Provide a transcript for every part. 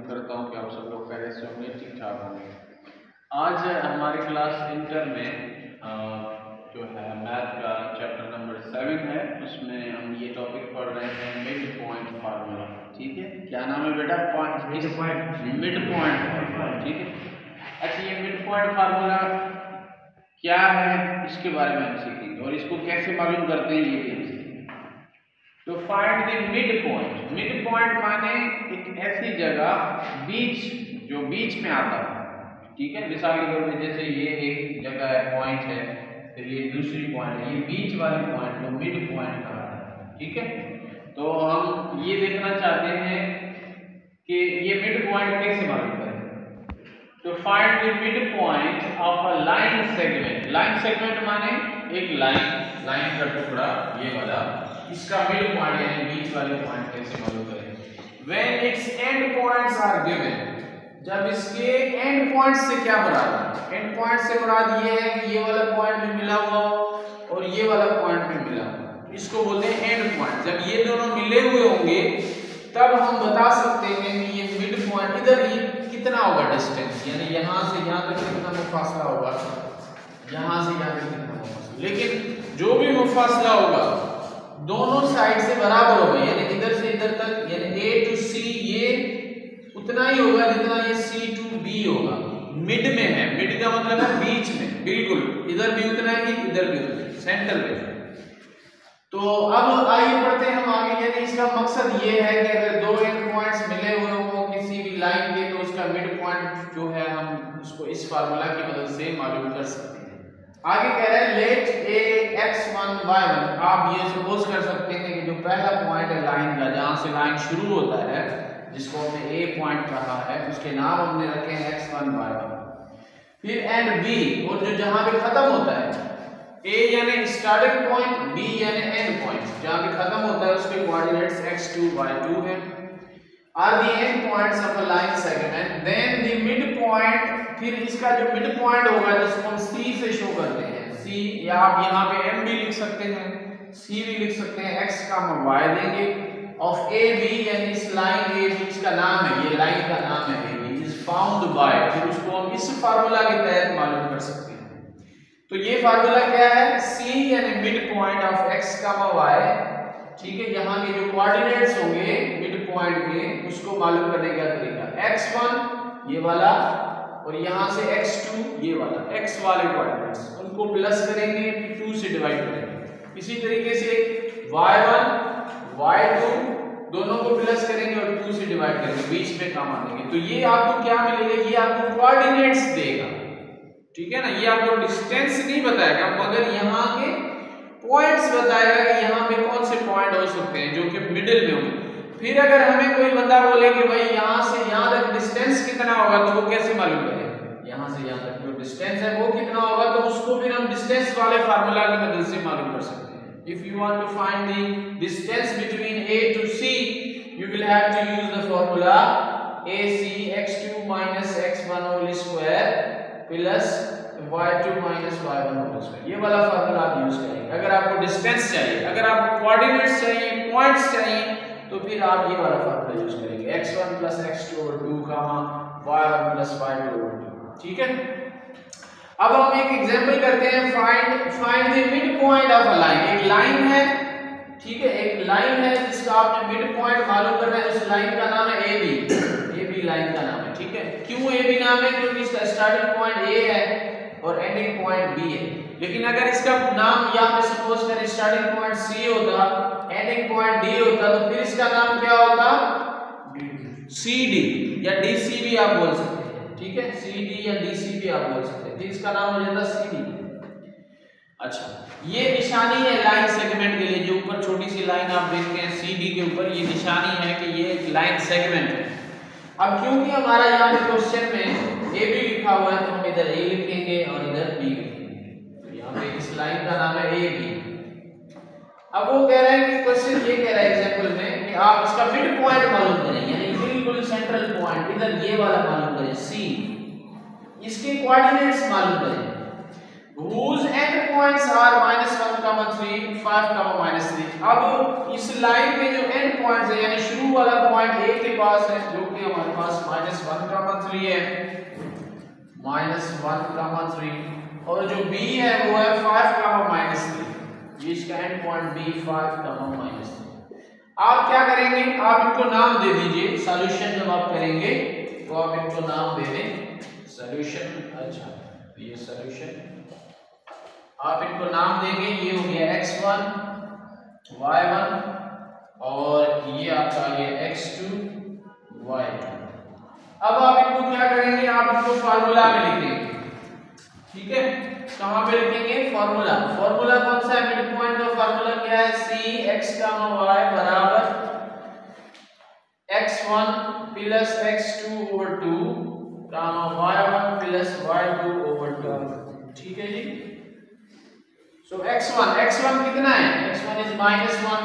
उम्मीद करता हूँ कि आप सब लोग खैरियत से होंगे, ठीक ठाक होंगे। आज हमारी क्लास इंटर में जो है मैथ का चैप्टर नंबर 7 है, उसमें हम ये टॉपिक पढ़ रहे हैं मिड पॉइंट फार्मूला। ठीक है, क्या नाम है बेटा? Mid point formula. ठीक है, अच्छा ये मिड पॉइंट फार्मूला क्या है इसके बारे में हम सीखेंगे और इसको कैसे मालूम करते हैं ये भी हम सीखेंगे। तो find the mid point. Mid point माने एक ऐसी जगह बीच जो बीच में आता है। ठीक है, मिसाल के तौर पे जैसे ये एक जगह है, पॉइंट है, फिर ये दूसरी पॉइंट है, ये बीच वाले पॉइंट को मिड पॉइंट कहा है। ठीक है, तो हम ये देखना चाहते हैं कि ये मिड पॉइंट कैसे मालूम करें। तो find the mid point of a line segment. Line segment माने एक लाइन का टुकड़ा ये वाला, इसका मिड पॉइंट यानी बीच वाले पॉइंट कैसे मालूम करें। When it's end points are given, जब इसके एंड पॉइंट से क्या मुराद है? एंड पॉइंट से मुराद ये है कि ये वाला पॉइंट भी मिला हुआ और ये वाला पॉइंट भी मिला हुआ, इसको बोलते हैं एंड पॉइंट। जब ये दोनों मिले हुए होंगे तब हम बता सकते हैं कि ये मिड पॉइंट इधर ये कितना होगा डिस्टेंस, यानी यहां से यहां तक कितना मुफासला होगा, यहां से यहां तक कितना मुफासला। लेकिन जो भी मुफासला होगा दोनों साइड से बराबर होगा, यानी इधर से इधर तक, यानी A to C ये उतना ही होगा जितना ये C to B होगा। मिड में है, मिड का मतलब है बीच में, बिल्कुल इधर भी उतना ही इधर भी उतना, सेंटर पे। तो अब आइए पढ़ते हैं हम आगे। यानी इसका मकसद ये है कि अगर दो एंड पॉइंट्स मिले हुए हो किसी भी लाइन के तो उसका मिड पॉइंट जो है हम उसको इस फार्मूला की मदद से मालूम कर सकते हैं। आगे कह रहे हैं लेट ए x1 y1। आप ये सपोज कर सकते हैं कि जो पहला पॉइंट है लाइन का, जहां से लाइन शुरू होता है, जिसको हमने ए पॉइंट कहा है, उसके नाम हमने रखे हैं x1 y1। फिर एंड b, और जो जहां पे खत्म होता है, a यानी स्टार्टिंग पॉइंट, b यानी एंड पॉइंट, जहां पे खत्म होता है उसके कोऑर्डिनेट्स x2 y2 है। Are the end points of a line segment, then the mid point. फिर इसका जो मिड पॉइंट होगा जिसको हम c से शो करते हैं, c, या आप यहाँ पे m भी लिख सकते हैं, c भी लिख सकते हैं, x का हम y देंगे, ऑफ ए बी, यानी इस लाइन ए बी का नाम है, ये लाइन का नाम है A B, is found by. फिर उसको हम इस फार्मूला के तहत मालूम कर सकते हैं। तो ये फार्मूला क्या है? c यानी mid point of x, y। ठीक है, यहाँ के जो कोऑर्डिनेट्स होंगे मिड पॉइंट के, उसको मालूम करने का तरीका, x1 ये वाला और यहाँ से x2 ये वाला, x वाले कोऑर्डिनेट्स उनको प्लस करेंगे, फिर 2 से डिवाइड करेंगे। इसी तरीके से y1 y2 दोनों को प्लस करेंगे और 2 से डिवाइड करेंगे, बीच में काम आएंगे। तो ये आपको क्या मिलेगा? ये आपको कोऑर्डिनेट्स देगा। ठीक है ना, ये आपको डिस्टेंस नहीं बताएगा मगर यहाँ के पॉइंट्स बताएगा कि यहाँ पे कौन से पॉइंट हो सकते हैं जो कि मिडिल में होंगे। फिर अगर हमें कोई बंदा बोले कि भाई यहाँ से यहाँ तक डिस्टेंस कितना होगा, तो वो कैसे मालूम करें? यहाँ से यहाँ तक जो डिस्टेंस है वो कितना होगा, तो उसको फिर हम डिस्टेंस वाले फार्मूला की मदद से मालूम कर सकते हैं। If you want to find the distance between A to C, you will have to use the formula AC x2 minus x1 whole square plus y2 minus y1 whole square। ये वाला formula आप use करेंगे अगर आपको distance चाहिए। अगर आपको coordinates चाहिए, पॉइंट्स चाहिए, तो फिर आप ये वाला फार्मूला यूज करेंगे, x1 plus x2 over 2 y1 plus y2 over 2। ठीक है, अब हम एक एग्जांपल करते हैं। Find the mid point of a line. एक लाइन है, ठीक है, एक लाइन है जिसका आपने मिड पॉइंट मालूम करना है। उस लाइन का नाम है AB लाइन का नाम है। ठीक है, क्यों AB नाम है? क्योंकि इसका स्टार्टिंग पॉइंट A है और एंडिंग पॉइंट B है। लेकिन अगर इसका नाम यहाँ पे सपोज करें स्टार्टिंग पॉइंट C होता, एंडिंग पॉइंट D होता, तो फिर इसका नाम क्या होता? CD या DC भी आप बोल सकते हैं। ठीक है, CD या DC भी आप बोल सकते हैं, फिर इसका नाम हो जाता CD। अच्छा, ये निशानी है लाइन सेगमेंट के लिए, जो ऊपर छोटी सी लाइन आप देखते हैं CD के ऊपर, ये निशानी है कि ये एक लाइन सेगमेंट है। अब क्योंकि हमारा यहाँ पे क्वेश्चन में A भी लिखा हुआ है, तो हम इधर A लिखेंगे और इधर B लिखेंगे। तो यहाँ पे इस लाइन का नाम है AB। अब वो कह रहे हैं कि क्वेश्चन ये कह रहा है एग्जांपल में कि आप इसका मिड पॉइंट मालूम करें, यानी बिल्कुल सेंट्रल पॉइंट इधर ये वाला मालूम करें C, इसके कोऑर्डिनेट्स मालूम करें। whose end points are -1, 3, 5, -3। अब इस लाइन में जो एंड पॉइंट्स है यानी शुरू वाला पॉइंट ए के पास है जो कि हमारे पास -1, 3 है, -1, 3, और जो बी है वो है 5, -3। ये इसका एंड पॉइंट बी 5, -3। आप क्या करेंगे, आप इनको नाम दे दीजिए। सॉल्यूशन जब आप करेंगे तो आप इनको नाम दे दें सॉल्यूशन। अच्छा, ये सॉल्यूशन आप इनको नाम देंगे। ये हो गया x1, y1 और ये आपका ये x2, y2। अब आप इनको क्या करेंगे, आप इनको फार्मूला में लिखेंगे। ठीक है, कहां पे लिखेंगे, फार्मूला। फार्मूला कौन सा है, मिड पॉइंट का फार्मूला क्या है, c x, y बराबर x1 plus x2 over 2 y1 plus y2 over 2। ठीक है जी। So x1 कितना है, x1 is -1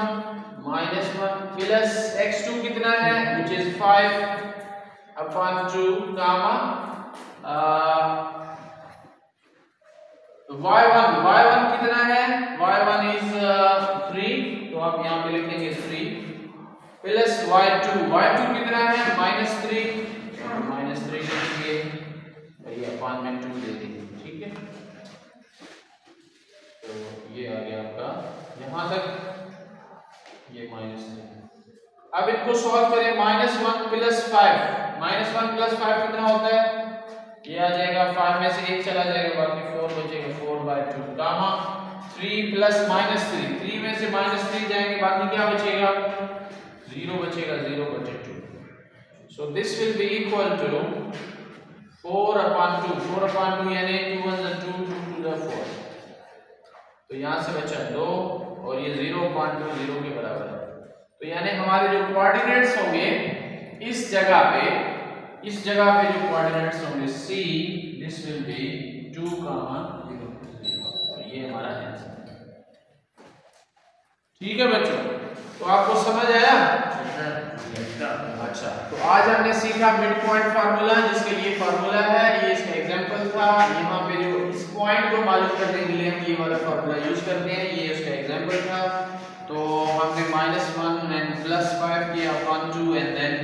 प्लस x2 कितना है which is 5/2 गामा y1 कितना है, y1 is 3, तो आप यहाँ पे लिखेंगे 3 प्लस y2 कितना है -3 लिखेंगे और ये अपान में 2 दे देंगे। ठीक है, तो ये आ गया आपका यहां तक ये -3। अब इनको सॉल्व करें, -1 प्लस 5 कितना होता है, ये आ जाएगा 5 में से 1 चला जाएगा, बाकी 4 बचेगा, 4/2 गामा 3 प्लस -3 में से -3 जाएंगे, बाकी क्या बचेगा, 0 बचेगा, 0/2। So this will be equal to 4/2 यानी 2 1 2 2 2 4। तो यहां से बचा 2 और ये 0.20 के बराबर है। तो यानी हमारे जो कोऑर्डिनेट्स होंगे इस जगह पे जो कोऑर्डिनेट्स होंगे c, दिस विल बी 2, 0। तो ये हमारा आंसर। ठीक है बच्चों, तो आपको समझ आया। अच्छा, तो आज हमने सीखा मिड पॉइंट फार्मूला, जिसके लिए फार्मूला है, ये इसका एग्जांपल था। यहाँ पे जो इस पॉइंट को मालूम करने के लिए हम ये वाला फार्मूला यूज करते हैं, ये उसका एग्जांपल था। तो हमने -1 एंड +5 किया अपॉन 2 एंड देन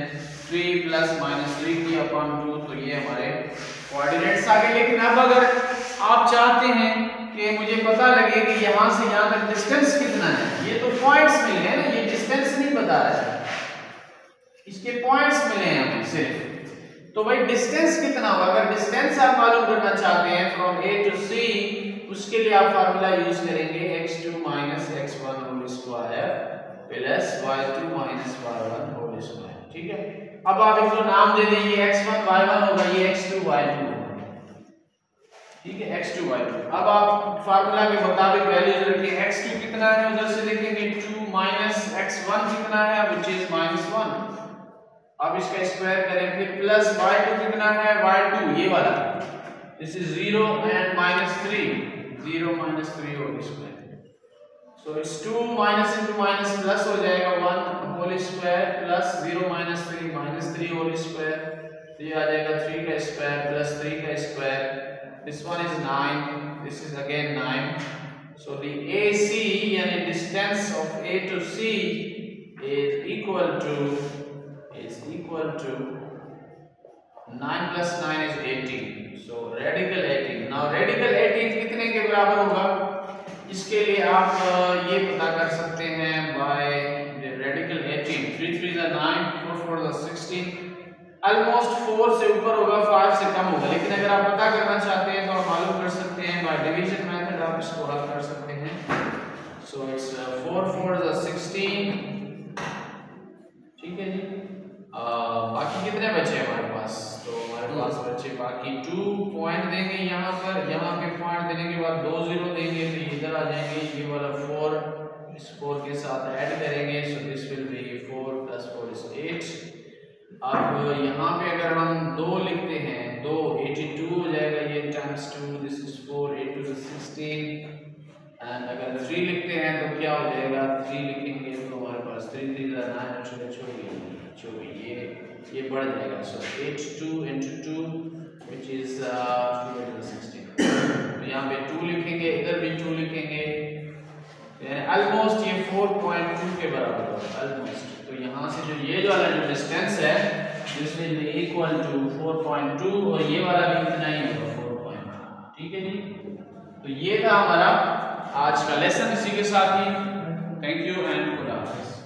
3 प्लस -3 किया अपॉन 2। तो ये हमारे कोऑर्डिनेट्स आ गए। लेकिन अब अगर आप चाहते हैं कि मुझे पता लगे कि यहाँ से यहाँ तक डिस्टेंस कितना है, ये तो पॉइंट्स मिले हैं ना, ये डिस्टेंस नहीं बता रहा है, इसके पॉइंट्स मिले हैं हमें सिर्फ। तो भाई डिस्टेंस कितना होगा, अगर डिस्टेंस आप मालूम करना चाहते हैं फ्रॉम A टू C, उसके लिए आप फार्मूला यूज करेंगे x2 - x1 whole square plus y2 - y1 whole square. ठीक है, अब आप इसको नाम दे दीजिए, x1 y1 होगा, ये x2 y2 होगा। ठीक है, x2 y2। अब आप फार्मूला के मुताबिक वैल्यूज रखें, x2 कितना है उधर से देखेंगे 2 माइनस x1 कितना है which is -1। अब इसका स्क्वायर करें, फिर प्लस y2 कितना है, y2 ये वाला, this is 0 and -3 whole square. So it's 2 minus into minus plus हो जाएगा 1 whole square plus 0 -3 whole square. तो ये आ जाएगा 3 का स्क्वायर प्लस 3 का square. This one is 9, this is again 9। So the AC यानी distance of A to C is equal to 9 plus 9 is 18. So radical 18. Now radical 18 कितने के बराबर होगा, इसके लिए आप ये पता कर सकते हैं by the radical 18। 3 3 is 9, 4 4 is 16। Almost 4 से ऊपर होगा, 5 से कम होगा। लेकिन अगर आप पता करना चाहते हैं तो आप मालूम कर सकते हैं बाय डिवीजन मेथड, आप इसको हल कर सकते हैं। So it's 4 4 is 16। ठीक है जी। बाकी कितने बचे हमारे पास, तो हमारे पास बचे बाकी 2 पॉइंट देंगे यहाँ पर, यहाँ पे पॉइंट देने के बाद 2 0 देंगे, तो इधर आ जाएंगे, ये वाला 4 इस 4 के साथ ऐड करेंगे। सो दिस विल बी 4 + 4 is 8। अब यहाँ पे अगर हम 2 लिखते हैं, 2 82 हो जाएगा, ये टाइम्स 2, दिस इज 4 8 2 16। एंड अगर 3 लिखते हैं तो क्या हो जाएगा, 3 लिखेंगे तो हमारे पास 3 3 9 ये बढ़ जाएगा। सो 82 × 2 which is 16। तो यहाँ पे 2 लिखेंगे, इधर भी 2 लिखेंगे, ऑलमोस्ट ये 4.2 के बराबर होगा ऑलमोस्ट। तो यहाँ से जो ये वाला जो डिस्टेंस है this will be equal to 4.2 और ये वाला भी इतना ही होगा 4.2। ठीक है जी। तो ये था हमारा आज का लेसन, इसी के साथ ही थैंक यू एंड खुदा हाफिज़।